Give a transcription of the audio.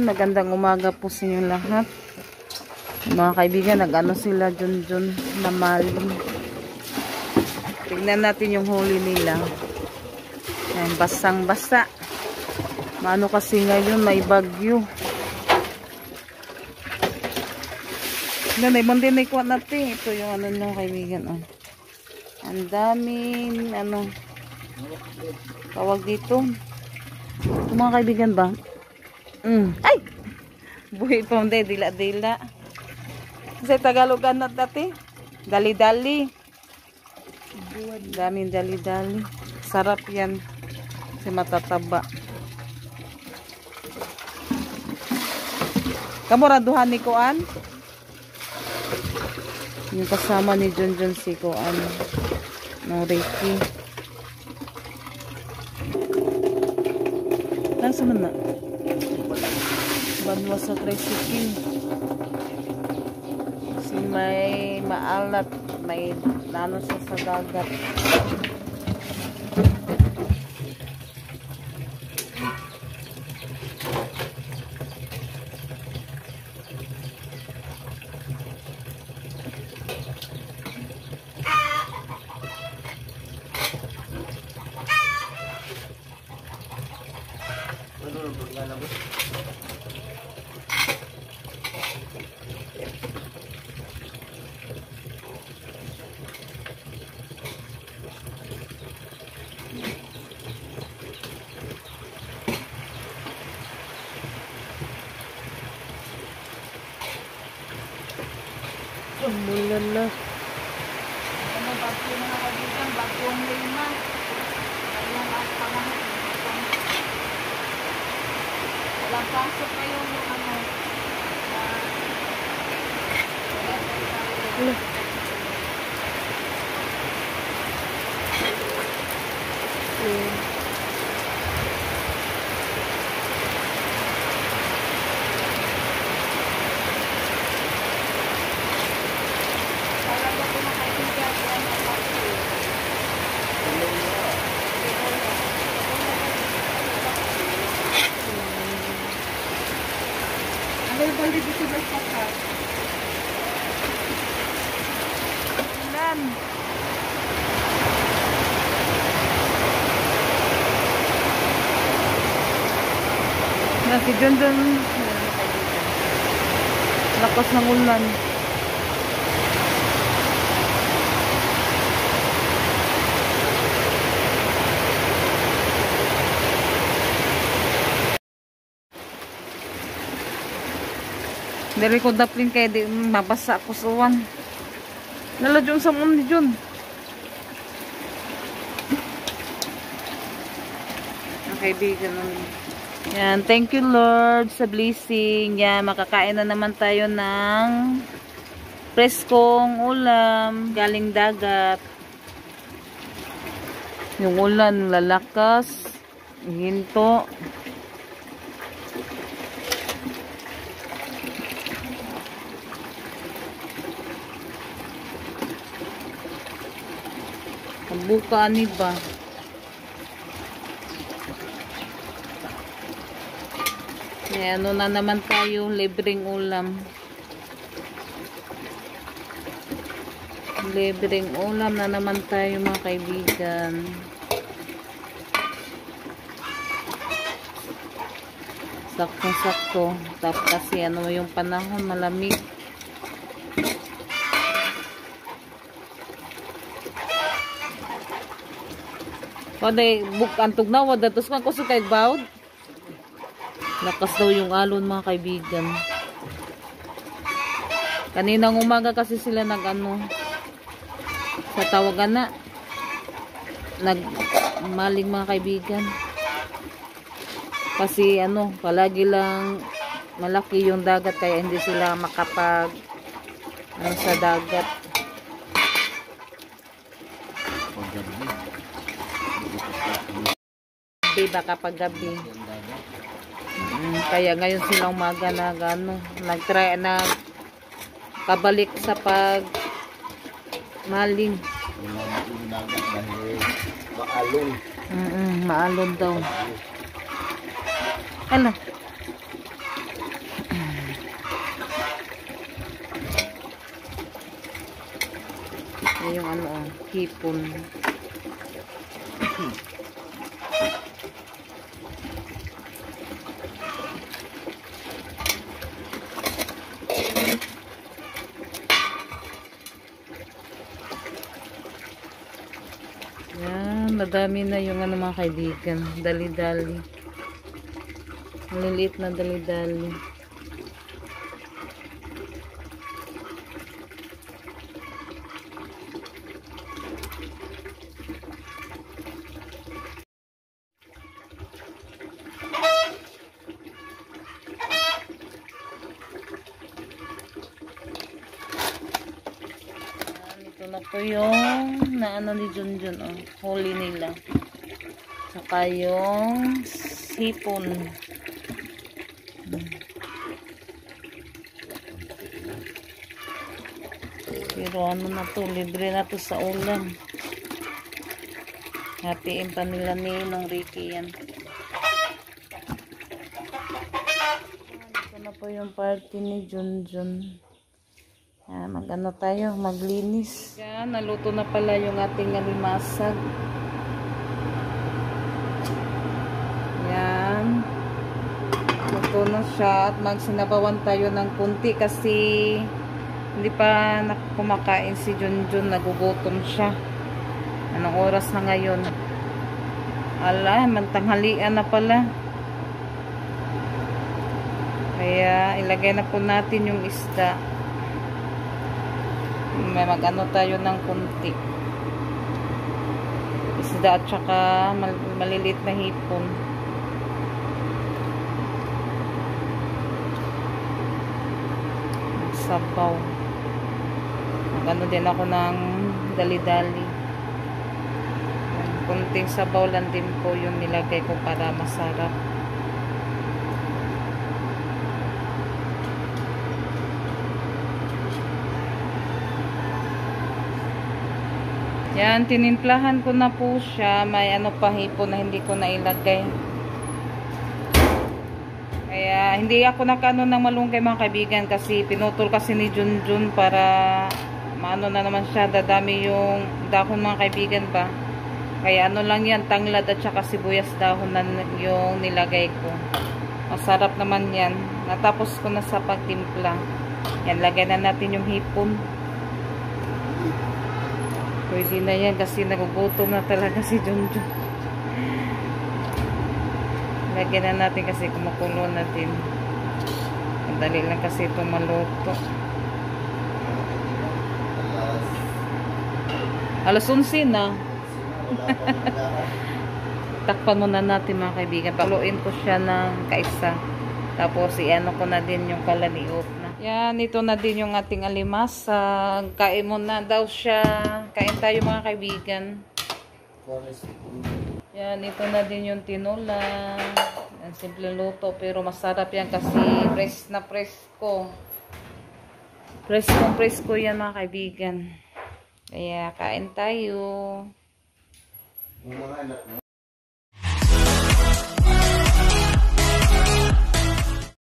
magandang umaga po sa inyo lahat. Mga kaibigan, nag-ano sila dun na maling. Tingnan natin yung huli nila. Ayan, basang-basa. Maano kasi ngayon, may bagyo. Ganay, mandi na ikuha natin. Ito yung ano nyo kaibigan. Oh. Ang daming, ano, tawag dito. Ito mga kaibigan ba? Ay! Buhay pa hindi, dila-dila. Kasi Tagalogan na dati. Dali-dali. Daming dali-dali. Sarap yan. Kasi matataba. Kamuraduhan ni Kuan. Yung kasama ni John si Kuan. No, Ricky. Nasa man na? Banwa sa tricycle. Kasi may maalat. May nano siya sa dagat. Mulala. Ano bagyo mga kaibigan, bagyong lima. Ayan ang panahon. Walang pasok kayo ng ano. Balik dito sa pakat. Ulan. Nasi John. Lakas ng ulan. Dari ko daplin kaya di mabasa ko sa uwan. Naladyon sa mga dyan. Ang kaibigan naman. Yan, thank you Lord sa blessing. Yan, makakain na naman tayo ng preskong ulam galing dagat. Yung ulan lalakas, hinto. Buka ni ba? Ano na naman tayo, libreng ulam. Libreng ulam na naman tayo mga kaibigan. Sakto-sakto. Tapos kasi ano yung panahon, malamig. Paday bukan tugnaw wala tos kan kuso kay bawd. Lakas daw yung alon mga kaibigan. Kaninang umaga kasi sila nag-ano sa tawagan na nagmaling mga kaibigan. Kasi ano, palagi lang malaki yung dagat kaya hindi sila makapag ano sa dagat. Baka pag gabi. Kaya ngayon silang umaga na gano, nag-try na kabalik sa pag maling. Maalon. Maalon daw. Ano? Yung ano, hipon. Yan, madami na yung ano mga kaibigan. Dali-dali. Maliliit na dali-dali. Ito na po yung naano ni Junjun, oh. Huli nila. Saka yung hipon. Pero ano na to, libre na to sa ulam. Hatiin pa nila ni Nong Ricky yan. Ito na po yung party ni Junjun. Mag-ano tayo, maglinis. Yan, naluto na pala yung ating alimasag. Yan. Luto na siya at magsinabawan tayo ng kunti kasi hindi pa kumakain si Junjun, nagugutom siya. Anong oras na ngayon? Ala, mantanghalian na pala. Kaya ilagay na po natin yung isda. May mag-ano tayo ng kunti. Isda at saka maliliit na hipon. Sabaw. Mag-ano din ako ng dali-dali. Kunting sabaw lang din po yung nilagay ko para masarap. Yan, tinimplahan ko na po siya. May ano pa hipon na hindi ko nailagay. Kaya hindi ako nakano ng malunggay mga kaibigan kasi pinutol kasi ni Junjun para maano na naman siya, dadami yung dahon mga kaibigan ba. Kaya ano lang yan, tanglad at saka sibuyas dahon na yung nilagay ko. Masarap naman yan. Natapos ko na sa pagtimpla. Yan, lagay na natin yung hipon. Pwede na yan kasi nagugutom na talaga si Junjun. Lagyan na natin kasi kumukulo na din. Madali lang kasi itong maluto. Alas 11 na. Takpan muna natin mga kaibigan. Paluin ko siya ng kaisa. Tapos iano ko na din yung kalaniok na. Yan, ito na din yung ating alimasag. Kain muna daw siya. Kain tayo mga kaibigan. Yan, ito na din yung tinola. Yan, simple luto. Pero masarap yan kasi fresh na presko. Presko yan mga kaibigan. Kaya kain tayo.